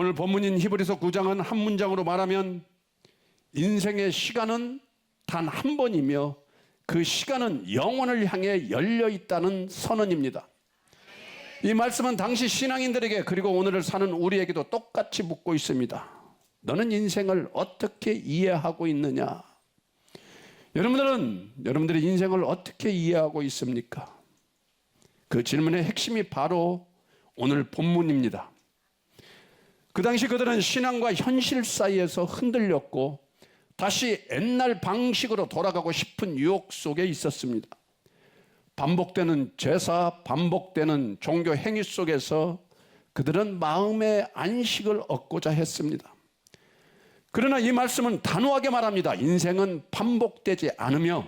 오늘 본문인 히브리서 9장은 한 문장으로 말하면 인생의 시간은 단 한 번이며 그 시간은 영원을 향해 열려 있다는 선언입니다. 이 말씀은 당시 신앙인들에게 그리고 오늘을 사는 우리에게도 똑같이 묻고 있습니다. 너는 인생을 어떻게 이해하고 있느냐? 여러분들의 인생을 어떻게 이해하고 있습니까? 그 질문의 핵심이 바로 오늘 본문입니다. 그 당시 그들은 신앙과 현실 사이에서 흔들렸고 다시 옛날 방식으로 돌아가고 싶은 유혹 속에 있었습니다. 반복되는 제사, 반복되는 종교 행위 속에서 그들은 마음의 안식을 얻고자 했습니다. 그러나 이 말씀은 단호하게 말합니다. 인생은 반복되지 않으며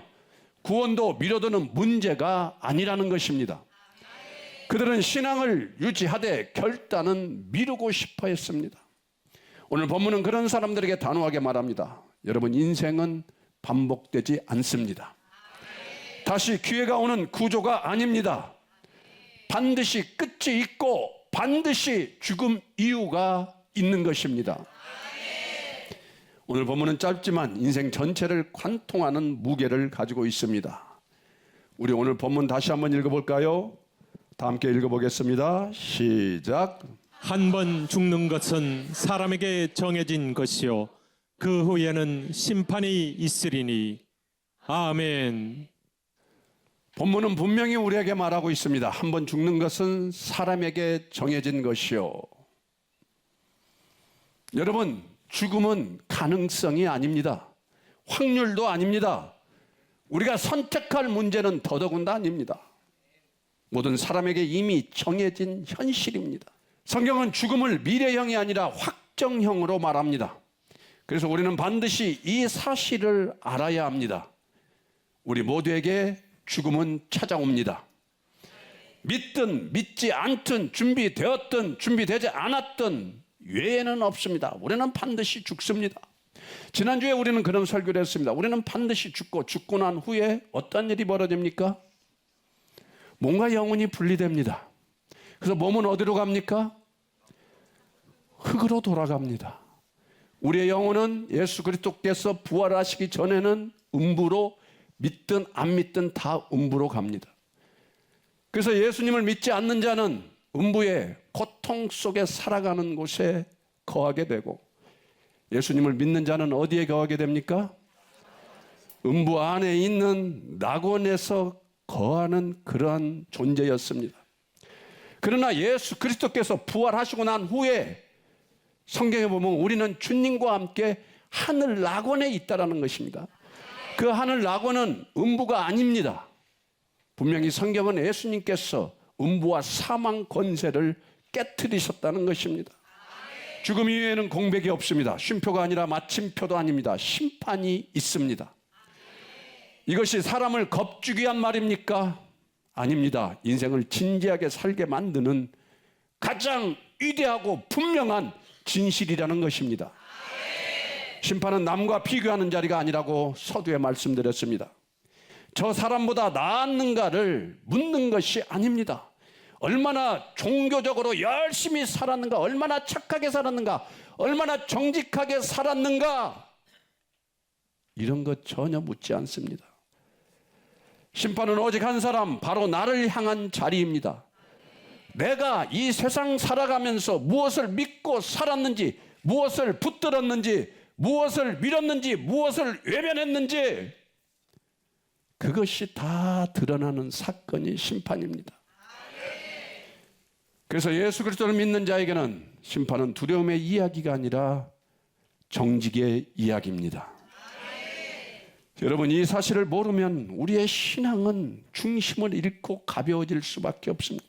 구원도 미뤄두는 문제가 아니라는 것입니다. 그들은 신앙을 유지하되 결단은 미루고 싶어 했습니다. 오늘 본문은 그런 사람들에게 단호하게 말합니다. 여러분, 인생은 반복되지 않습니다. 다시 기회가 오는 구조가 아닙니다. 반드시 끝이 있고 반드시 죽음 이유가 있는 것입니다. 오늘 본문은 짧지만 인생 전체를 관통하는 무게를 가지고 있습니다. 우리 오늘 본문 다시 한번 읽어볼까요? 다 함께 읽어보겠습니다. 시작. 한 번 죽는 것은 사람에게 정해진 것이요 그 후에는 심판이 있으리니. 아멘. 본문은 분명히 우리에게 말하고 있습니다. 한 번 죽는 것은 사람에게 정해진 것이요. 여러분, 죽음은 가능성이 아닙니다. 확률도 아닙니다. 우리가 선택할 문제는 더더군다 아닙니다. 모든 사람에게 이미 정해진 현실입니다. 성경은 죽음을 미래형이 아니라 확정형으로 말합니다. 그래서 우리는 반드시 이 사실을 알아야 합니다. 우리 모두에게 죽음은 찾아옵니다. 믿든 믿지 않든 준비되었든 준비되지 않았든 외에는 없습니다. 우리는 반드시 죽습니다. 지난주에 우리는 그런 설교를 했습니다. 우리는 반드시 죽고 난 후에 어떤 일이 벌어집니까? 몸과 영혼이 분리됩니다. 그래서 몸은 어디로 갑니까? 흙으로 돌아갑니다. 우리의 영혼은 예수 그리스도께서 부활하시기 전에는 음부로, 믿든 안 믿든 다 음부로 갑니다. 그래서 예수님을 믿지 않는 자는 음부의 고통 속에 살아가는 곳에 거하게 되고, 예수님을 믿는 자는 어디에 거하게 됩니까? 음부 안에 있는 낙원에서 거하는 그러한 존재였습니다. 그러나 예수 그리스도께서 부활하시고 난 후에 성경에 보면 우리는 주님과 함께 하늘 낙원에 있다라는 것입니다. 그 하늘 낙원은 음부가 아닙니다. 분명히 성경은 예수님께서 음부와 사망 권세를 깨트리셨다는 것입니다. 죽음 이후에는 공백이 없습니다. 쉼표가 아니라 마침표도 아닙니다. 심판이 있습니다. 이것이 사람을 겁주기 위한 말입니까? 아닙니다. 인생을 진지하게 살게 만드는 가장 위대하고 분명한 진실이라는 것입니다. 심판은 남과 비교하는 자리가 아니라고 서두에 말씀드렸습니다. 저 사람보다 나았는가를 묻는 것이 아닙니다. 얼마나 종교적으로 열심히 살았는가, 얼마나 착하게 살았는가, 얼마나 정직하게 살았는가, 이런 것 전혀 묻지 않습니다. 심판은 오직 한 사람, 바로 나를 향한 자리입니다. 내가 이 세상 살아가면서 무엇을 믿고 살았는지, 무엇을 붙들었는지, 무엇을 밀었는지, 무엇을 외면했는지, 그것이 다 드러나는 사건이 심판입니다. 그래서 예수 그리스도를 믿는 자에게는 심판은 두려움의 이야기가 아니라 정직의 이야기입니다. 여러분, 이 사실을 모르면 우리의 신앙은 중심을 잃고 가벼워질 수밖에 없습니다.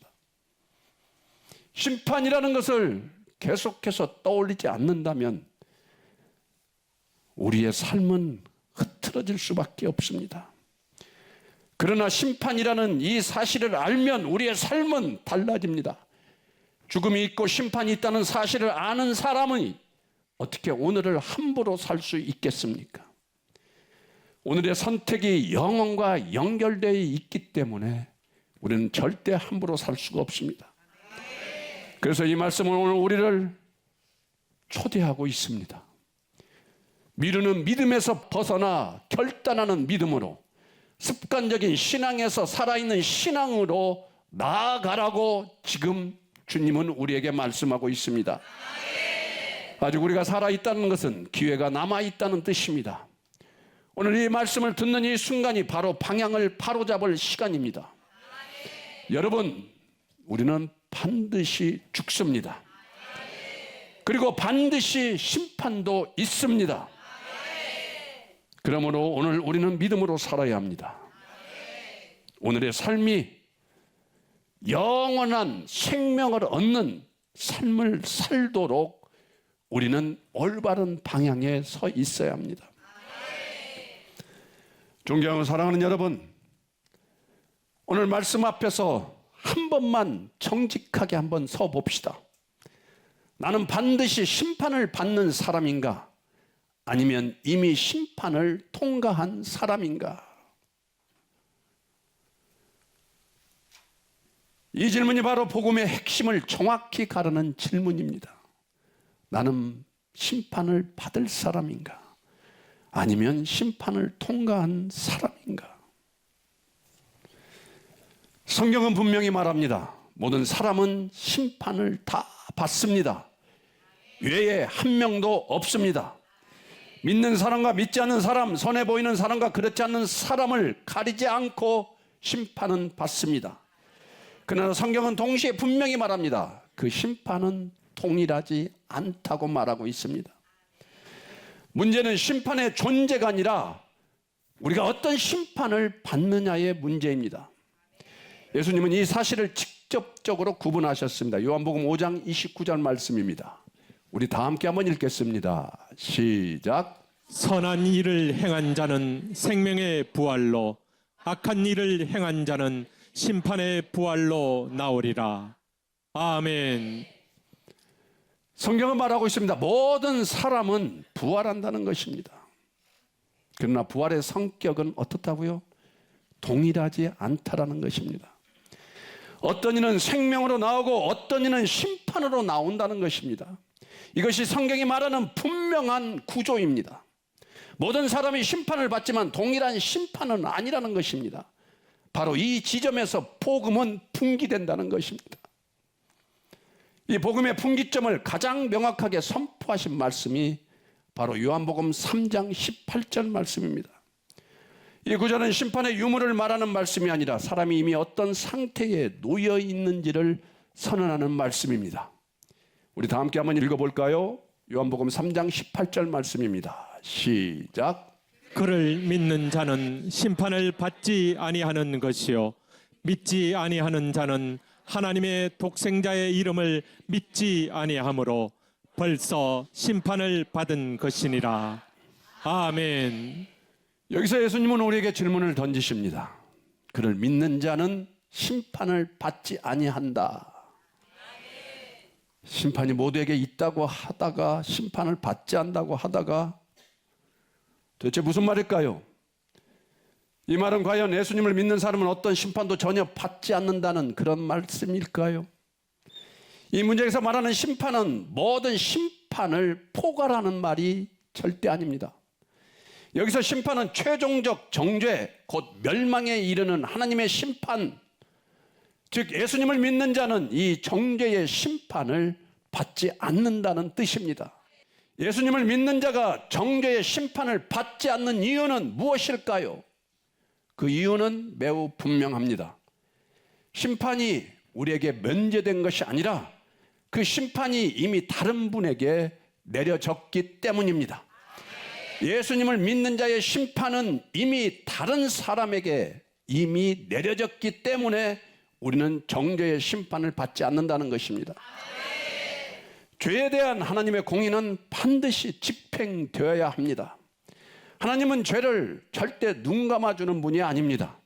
심판이라는 것을 계속해서 떠올리지 않는다면 우리의 삶은 흐트러질 수밖에 없습니다. 그러나 심판이라는 이 사실을 알면 우리의 삶은 달라집니다. 죽음이 있고 심판이 있다는 사실을 아는 사람이 어떻게 오늘을 함부로 살 수 있겠습니까? 오늘의 선택이 영혼과 연결되어 있기 때문에 우리는 절대 함부로 살 수가 없습니다. 그래서 이 말씀은 오늘 우리를 초대하고 있습니다. 미루는 믿음에서 벗어나 결단하는 믿음으로, 습관적인 신앙에서 살아있는 신앙으로 나아가라고 지금 주님은 우리에게 말씀하고 있습니다. 아직 우리가 살아있다는 것은 기회가 남아있다는 뜻입니다. 오늘 이 말씀을 듣는 이 순간이 바로 방향을 바로잡을 시간입니다. 여러분, 우리는 반드시 죽습니다. 그리고 반드시 심판도 있습니다. 그러므로 오늘 우리는 믿음으로 살아야 합니다. 오늘의 삶이 영원한 생명을 얻는 삶을 살도록 우리는 올바른 방향에 서 있어야 합니다. 존경하고 사랑하는 여러분, 오늘 말씀 앞에서 한 번만 정직하게 한번 서 봅시다. 나는 반드시 심판을 받는 사람인가? 아니면 이미 심판을 통과한 사람인가? 이 질문이 바로 복음의 핵심을 정확히 가르는 질문입니다. 나는 심판을 받을 사람인가? 아니면 심판을 통과한 사람인가? 성경은 분명히 말합니다. 모든 사람은 심판을 다 받습니다. 외에 한 명도 없습니다. 믿는 사람과 믿지 않는 사람, 선해 보이는 사람과 그렇지 않는 사람을 가리지 않고 심판은 받습니다. 그러나 성경은 동시에 분명히 말합니다. 그 심판은 동일하지 않다고 말하고 있습니다. 문제는 심판의 존재가 아니라 우리가 어떤 심판을 받느냐의 문제입니다. 예수님은 이 사실을 직접적으로 구분하셨습니다. 요한복음 5장 29절 말씀입니다. 우리 다 함께 한번 읽겠습니다. 시작. 선한 일을 행한 자는 생명의 부활로, 악한 일을 행한 자는 심판의 부활로 나오리라. 아멘. 성경은 말하고 있습니다. 모든 사람은 부활한다는 것입니다. 그러나 부활의 성격은 어떻다고요? 동일하지 않다라는 것입니다. 어떤 이는 생명으로 나오고 어떤 이는 심판으로 나온다는 것입니다. 이것이 성경이 말하는 분명한 구조입니다. 모든 사람이 심판을 받지만 동일한 심판은 아니라는 것입니다. 바로 이 지점에서 복음은 분기된다는 것입니다. 이 복음의 분기점을 가장 명확하게 선포하신 말씀이 바로 요한복음 3장 18절 말씀입니다. 이 구절은 심판의 유무를 말하는 말씀이 아니라 사람이 이미 어떤 상태에 놓여 있는지를 선언하는 말씀입니다. 우리 다 함께 한번 읽어볼까요? 요한복음 3장 18절 말씀입니다. 시작. 그를 믿는 자는 심판을 받지 아니하는 것이요, 믿지 아니하는 자는 하나님의 독생자의 이름을 믿지 아니하므로 벌써 심판을 받은 것이니라. 아멘. 여기서 예수님은 우리에게 질문을 던지십니다. 그를 믿는 자는 심판을 받지 아니한다. 심판이 모두에게 있다고 하다가 심판을 받지 않는다고 하다가 도대체 무슨 말일까요? 이 말은 과연 예수님을 믿는 사람은 어떤 심판도 전혀 받지 않는다는 그런 말씀일까요? 이 문제에서 말하는 심판은 모든 심판을 포괄하는 말이 절대 아닙니다. 여기서 심판은 최종적 정죄, 곧 멸망에 이르는 하나님의 심판, 즉 예수님을 믿는 자는 이 정죄의 심판을 받지 않는다는 뜻입니다. 예수님을 믿는 자가 정죄의 심판을 받지 않는 이유는 무엇일까요? 그 이유는 매우 분명합니다. 심판이 우리에게 면제된 것이 아니라 그 심판이 이미 다른 분에게 내려졌기 때문입니다. 예수님을 믿는 자의 심판은 이미 다른 사람에게 이미 내려졌기 때문에 우리는 정죄의 심판을 받지 않는다는 것입니다. 죄에 대한 하나님의 공의는 반드시 집행되어야 합니다. 하나님은 죄를 절대 눈 감아주는 분이 아닙니다.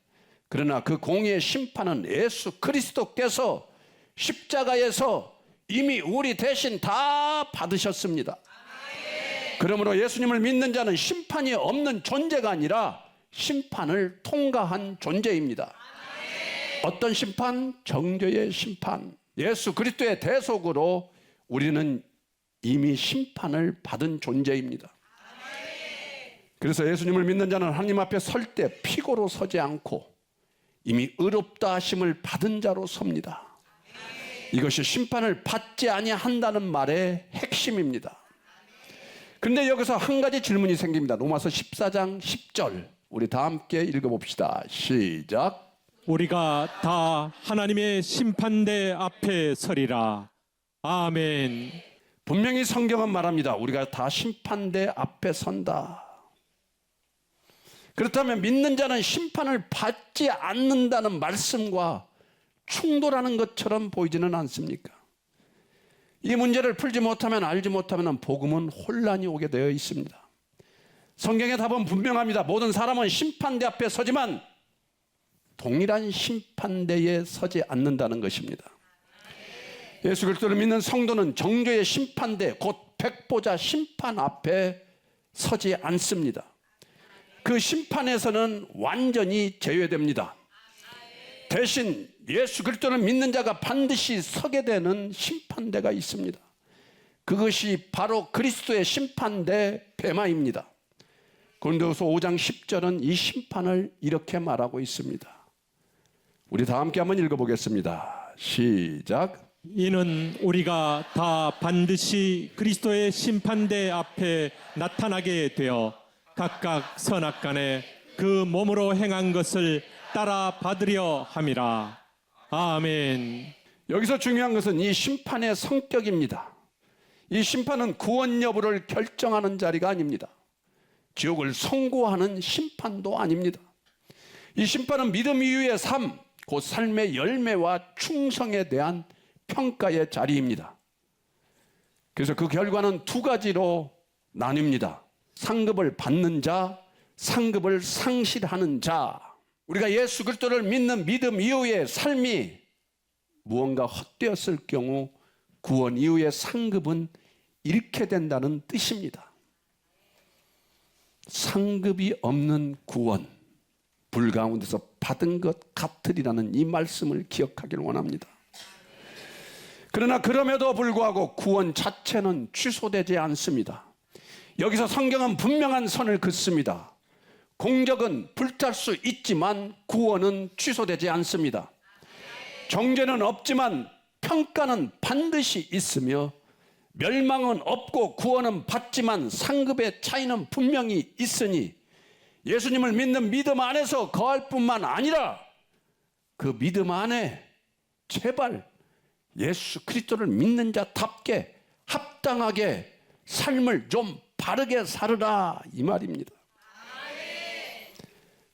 그러나 그 공의의 심판은 예수 그리스도께서 십자가에서 이미 우리 대신 다 받으셨습니다. 그러므로 예수님을 믿는 자는 심판이 없는 존재가 아니라 심판을 통과한 존재입니다. 어떤 심판? 정죄의 심판. 예수 그리스도의 대속으로 우리는 이미 심판을 받은 존재입니다. 그래서 예수님을 믿는 자는 하나님 앞에 설 때 피고로 서지 않고 이미 의롭다 하심을 받은 자로 섭니다. 이것이 심판을 받지 아니한다는 말의 핵심입니다. 그런데 여기서 한 가지 질문이 생깁니다. 로마서 14장 10절 우리 다 함께 읽어봅시다. 시작. 우리가 다 하나님의 심판대 앞에 서리라. 아멘. 분명히 성경은 말합니다. 우리가 다 심판대 앞에 선다. 그렇다면 믿는 자는 심판을 받지 않는다는 말씀과 충돌하는 것처럼 보이지는 않습니까? 이 문제를 풀지 못하면 알지 못하면 복음은 혼란이 오게 되어 있습니다. 성경의 답은 분명합니다. 모든 사람은 심판대 앞에 서지만 동일한 심판대에 서지 않는다는 것입니다. 예수 그리스도를 믿는 성도는 정죄의 심판대 곧 백보자 심판 앞에 서지 않습니다. 그 심판에서는 완전히 제외됩니다. 대신 예수 그리스도를 믿는 자가 반드시 서게 되는 심판대가 있습니다. 그것이 바로 그리스도의 심판대 베마입니다. 고린도후서 5장 10절은 이 심판을 이렇게 말하고 있습니다. 우리 다 함께 한번 읽어보겠습니다. 시작. 이는 우리가 다 반드시 그리스도의 심판대 앞에 나타나게 되어 각각 선악간에 그 몸으로 행한 것을 따라 받으려 함이라. 아멘. 여기서 중요한 것은 이 심판의 성격입니다. 이 심판은 구원 여부를 결정하는 자리가 아닙니다. 지옥을 선고하는 심판도 아닙니다. 이 심판은 믿음 이후의 삶, 곧 삶의 열매와 충성에 대한 평가의 자리입니다. 그래서 그 결과는 두 가지로 나뉩니다. 상급을 받는 자, 상급을 상실하는 자. 우리가 예수 그리스도를 믿는 믿음 이후의 삶이 무언가 헛되었을 경우 구원 이후의 상급은 잃게 된다는 뜻입니다. 상급이 없는 구원, 불 가운데서 받은 것 같으리라는 이 말씀을 기억하기를 원합니다. 그러나 그럼에도 불구하고 구원 자체는 취소되지 않습니다. 여기서 성경은 분명한 선을 긋습니다. 공적은 불탈 수 있지만 구원은 취소되지 않습니다. 정죄는 없지만 평가는 반드시 있으며 멸망은 없고 구원은 받지만 상급의 차이는 분명히 있으니 예수님을 믿는 믿음 안에서 거할 뿐만 아니라 그 믿음 안에 제발 예수 그리스도를 믿는 자답게 합당하게 삶을 좀 바르게 살으라 이 말입니다.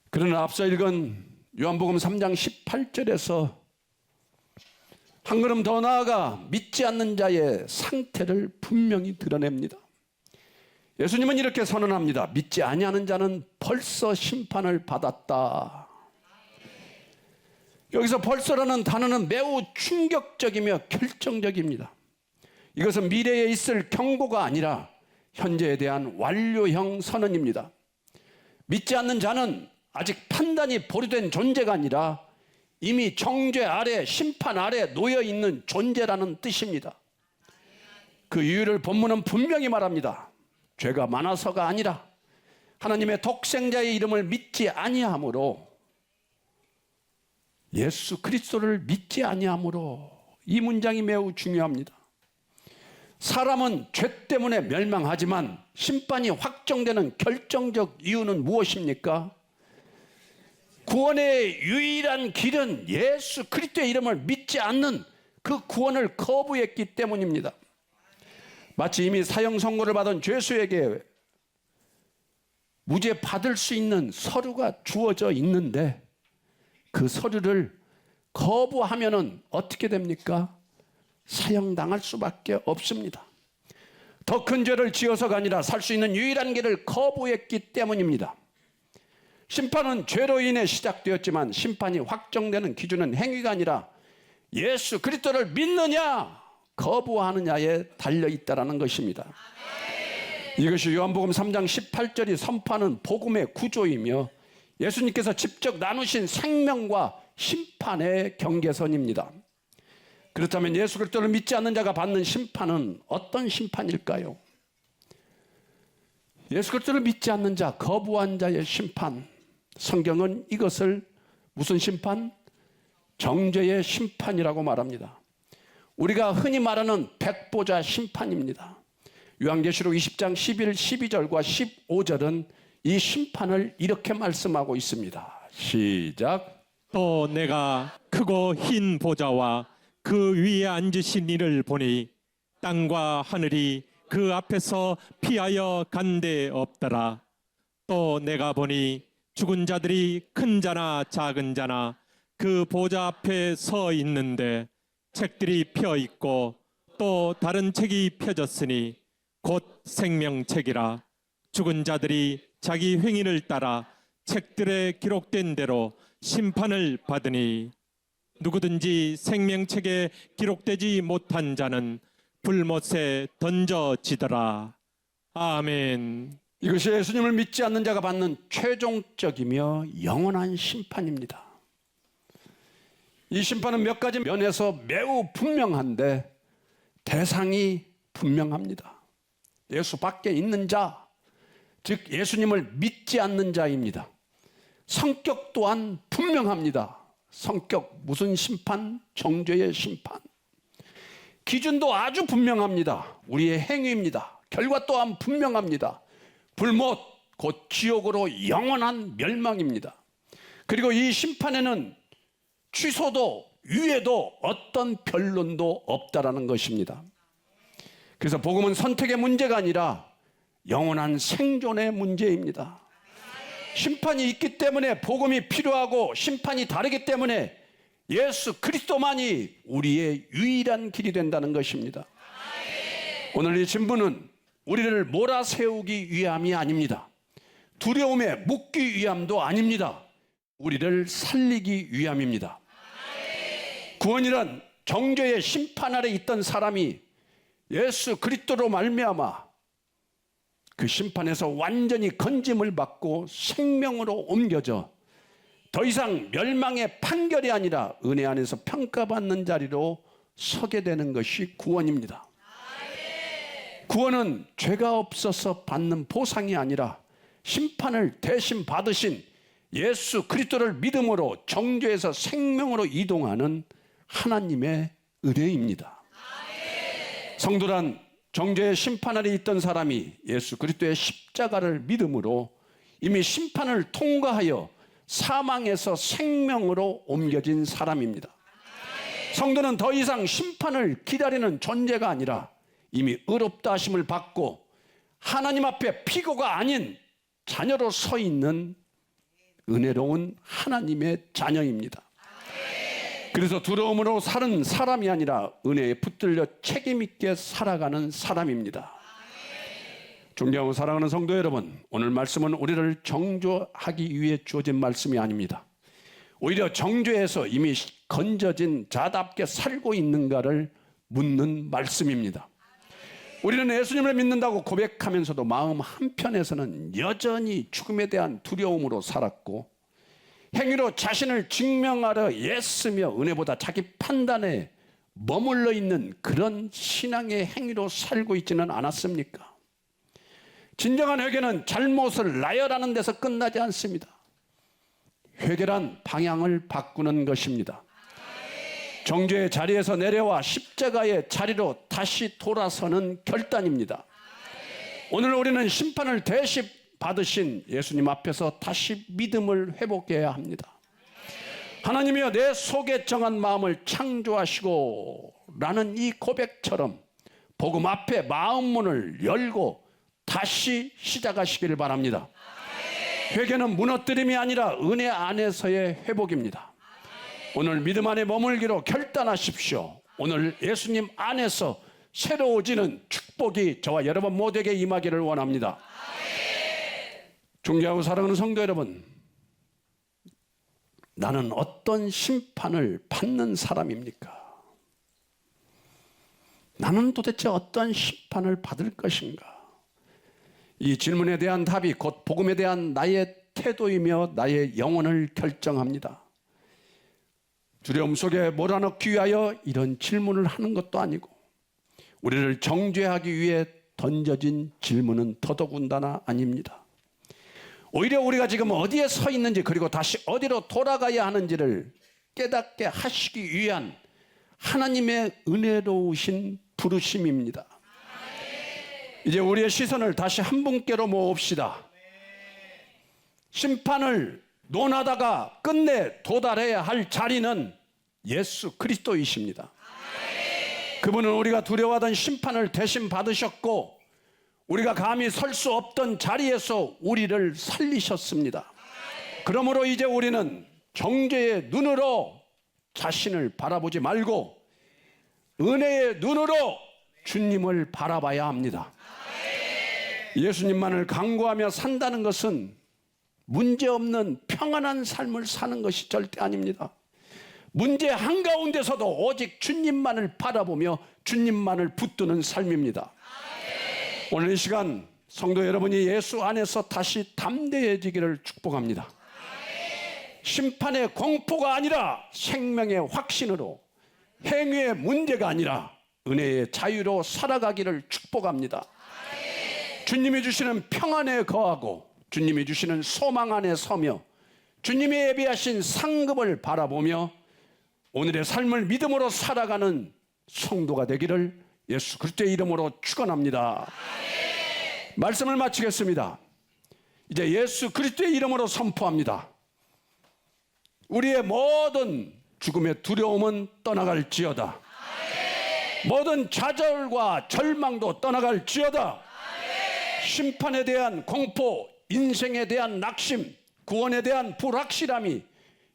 그러나 앞서 읽은 요한복음 3장 18절에서 한 걸음 더 나아가 믿지 않는 자의 상태를 분명히 드러냅니다. 예수님은 이렇게 선언합니다. 믿지 아니하는 자는 벌써 심판을 받았다. 여기서 벌써라는 단어는 매우 충격적이며 결정적입니다. 이것은 미래에 있을 경고가 아니라 현재에 대한 완료형 선언입니다. 믿지 않는 자는 아직 판단이 보류된 존재가 아니라 이미 정죄 아래, 심판 아래 놓여 있는 존재라는 뜻입니다. 그 이유를 본문은 분명히 말합니다. 죄가 많아서가 아니라 하나님의 독생자의 이름을 믿지 아니함으로, 예수 그리스도를 믿지 아니함으로. 이 문장이 매우 중요합니다. 사람은 죄 때문에 멸망하지만 심판이 확정되는 결정적 이유는 무엇입니까? 구원의 유일한 길은 예수 그리스도의 이름을 믿지 않는 그 구원을 거부했기 때문입니다. 마치 이미 사형 선고를 받은 죄수에게 무죄 받을 수 있는 서류가 주어져 있는데 그 서류를 거부하면은 어떻게 됩니까? 사형당할 수밖에 없습니다. 더 큰 죄를 지어서가 아니라 살 수 있는 유일한 길을 거부했기 때문입니다. 심판은 죄로 인해 시작되었지만 심판이 확정되는 기준은 행위가 아니라 예수 그리스도를 믿느냐 거부하느냐에 달려있다는 것입니다. 이것이 요한복음 3장 18절이 선포하는 복음의 구조이며 예수님께서 직접 나누신 생명과 심판의 경계선입니다. 그렇다면 예수 그리스도를 믿지 않는 자가 받는 심판은 어떤 심판일까요? 예수 그리스도를 믿지 않는 자, 거부한 자의 심판. 성경은 이것을 무슨 심판? 정죄의 심판이라고 말합니다. 우리가 흔히 말하는 백보자 심판입니다. 요한계시록 20장 11, 12절과 15절은 이 심판을 이렇게 말씀하고 있습니다. 시작. 또 내가 크고 흰 보좌와 그 위에 앉으신 이를 보니 땅과 하늘이 그 앞에서 피하여 간데 없더라. 또 내가 보니 죽은 자들이 큰 자나 작은 자나 그 보좌 앞에 서 있는데 책들이 펴 있고 또 다른 책이 펴졌으니 곧 생명책이라. 죽은 자들이 자기 행위를 따라 책들에 기록된 대로 심판을 받으니 누구든지 생명책에 기록되지 못한 자는 불못에 던져지더라. 아멘. 이것이 예수님을 믿지 않는 자가 받는 최종적이며 영원한 심판입니다. 이 심판은 몇 가지 면에서 매우 분명한데 대상이 분명합니다. 예수 밖에 있는 자, 즉 예수님을 믿지 않는 자입니다. 성격 또한 분명합니다. 성격 무슨 심판? 정죄의 심판. 기준도 아주 분명합니다. 우리의 행위입니다. 결과 또한 분명합니다. 불못, 곧 지옥으로 영원한 멸망입니다. 그리고 이 심판에는 취소도 유예도 어떤 변론도 없다라는 것입니다. 그래서 복음은 선택의 문제가 아니라 영원한 생존의 문제입니다. 심판이 있기 때문에 복음이 필요하고 심판이 다르기 때문에 예수 그리스도만이 우리의 유일한 길이 된다는 것입니다. 오늘 이 진부는 우리를 몰아세우기 위함이 아닙니다. 두려움에 묶기 위함도 아닙니다. 우리를 살리기 위함입니다. 구원이란 정죄의 심판 아래 있던 사람이 예수 그리스도로 말미암아 그 심판에서 완전히 건짐을 받고 생명으로 옮겨져 더 이상 멸망의 판결이 아니라 은혜 안에서 평가받는 자리로 서게 되는 것이 구원입니다. 구원은 죄가 없어서 받는 보상이 아니라 심판을 대신 받으신 예수 그리스도를 믿음으로 정죄에서 생명으로 이동하는 하나님의 은혜입니다. 성도란 정죄의 심판 아래 있던 사람이 예수 그리스도의 십자가를 믿음으로 이미 심판을 통과하여 사망에서 생명으로 옮겨진 사람입니다. 성도는 더 이상 심판을 기다리는 존재가 아니라 이미 의롭다 하심을 받고 하나님 앞에 피고가 아닌 자녀로 서 있는 은혜로운 하나님의 자녀입니다. 그래서 두려움으로 사는 사람이 아니라 은혜에 붙들려 책임있게 살아가는 사람입니다. 존경하고 사랑하는 성도 여러분, 오늘 말씀은 우리를 정죄하기 위해 주어진 말씀이 아닙니다. 오히려 정죄에서 이미 건져진 자답게 살고 있는가를 묻는 말씀입니다. 우리는 예수님을 믿는다고 고백하면서도 마음 한편에서는 여전히 죽음에 대한 두려움으로 살았고 행위로 자신을 증명하려 애쓰며 은혜보다 자기 판단에 머물러 있는 그런 신앙의 행위로 살고 있지는 않았습니까? 진정한 회개는 잘못을 나열하는 데서 끝나지 않습니다. 회개란 방향을 바꾸는 것입니다. 정죄의 자리에서 내려와 십자가의 자리로 다시 돌아서는 결단입니다. 오늘 우리는 심판을 대신 받으신 예수님 앞에서 다시 믿음을 회복해야 합니다. 하나님이여 내 속에 정한 마음을 창조하시고 라는 이 고백처럼 복음 앞에 마음 문을 열고 다시 시작하시기를 바랍니다. 회개는 무너뜨림이 아니라 은혜 안에서의 회복입니다. 오늘 믿음 안에 머물기로 결단하십시오. 오늘 예수님 안에서 새로워지는 축복이 저와 여러분 모두에게 임하기를 원합니다. 존경하고 사랑하는 성도 여러분, 나는 어떤 심판을 받는 사람입니까? 나는 도대체 어떤 심판을 받을 것인가? 이 질문에 대한 답이 곧 복음에 대한 나의 태도이며 나의 영혼을 결정합니다. 두려움 속에 몰아넣기 위하여 이런 질문을 하는 것도 아니고 우리를 정죄하기 위해 던져진 질문은 더더군다나 아닙니다. 오히려 우리가 지금 어디에 서 있는지 그리고 다시 어디로 돌아가야 하는지를 깨닫게 하시기 위한 하나님의 은혜로우신 부르심입니다. 이제 우리의 시선을 다시 한 분께로 모읍시다. 심판을 논하다가 끝내 도달해야 할 자리는 예수 그리스도이십니다. 그분은 우리가 두려워하던 심판을 대신 받으셨고 우리가 감히 설 수 없던 자리에서 우리를 살리셨습니다. 그러므로 이제 우리는 정죄의 눈으로 자신을 바라보지 말고 은혜의 눈으로 주님을 바라봐야 합니다. 예수님만을 간구하며 산다는 것은 문제없는 평안한 삶을 사는 것이 절대 아닙니다. 문제 한가운데서도 오직 주님만을 바라보며 주님만을 붙드는 삶입니다. 오늘 이 시간 성도 여러분이 예수 안에서 다시 담대해지기를 축복합니다. 심판의 공포가 아니라 생명의 확신으로, 행위의 문제가 아니라 은혜의 자유로 살아가기를 축복합니다. 주님이 주시는 평안에 거하고 주님이 주시는 소망 안에 서며 주님이 예비하신 상급을 바라보며 오늘의 삶을 믿음으로 살아가는 성도가 되기를 예수 그리스도의 이름으로 축원합니다. 말씀을 마치겠습니다. 이제 예수 그리스도의 이름으로 선포합니다. 우리의 모든 죽음의 두려움은 떠나갈지어다. 모든 좌절과 절망도 떠나갈지어다. 심판에 대한 공포, 인생에 대한 낙심, 구원에 대한 불확실함이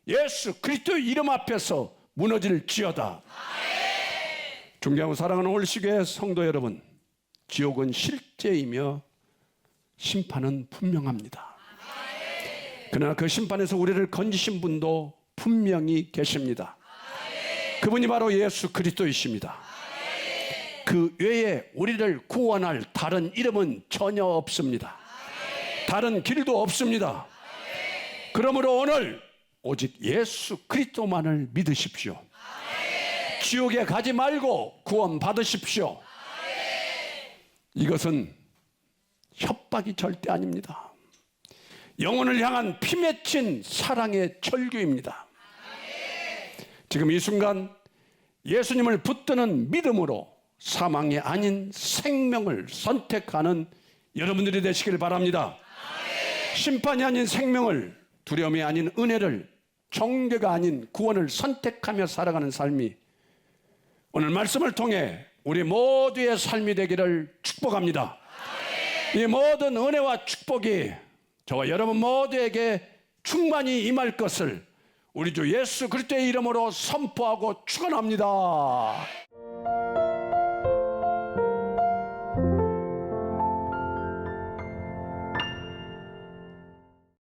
예수 그리스도의 이름 앞에서 무너질지어다. 존경하고 사랑하는 올시교회 성도 여러분, 지옥은 실제이며 심판은 분명합니다. 그러나 그 심판에서 우리를 건지신 분도 분명히 계십니다. 그분이 바로 예수 그리스도이십니다. 그 외에 우리를 구원할 다른 이름은 전혀 없습니다. 다른 길도 없습니다. 그러므로 오늘 오직 예수 그리스도만을 믿으십시오. 지옥에 가지 말고 구원 받으십시오. 이것은 협박이 절대 아닙니다. 영혼을 향한 피 맺힌 사랑의 절규입니다. 지금 이 순간 예수님을 붙드는 믿음으로 사망이 아닌 생명을 선택하는 여러분들이 되시길 바랍니다. 심판이 아닌 생명을, 두려움이 아닌 은혜를, 정죄가 아닌 구원을 선택하며 살아가는 삶이 오늘 말씀을 통해 우리 모두의 삶이 되기를 축복합니다. 이 모든 은혜와 축복이 저와 여러분 모두에게 충만히 임할 것을 우리 주 예수 그리스도의 이름으로 선포하고 축원합니다.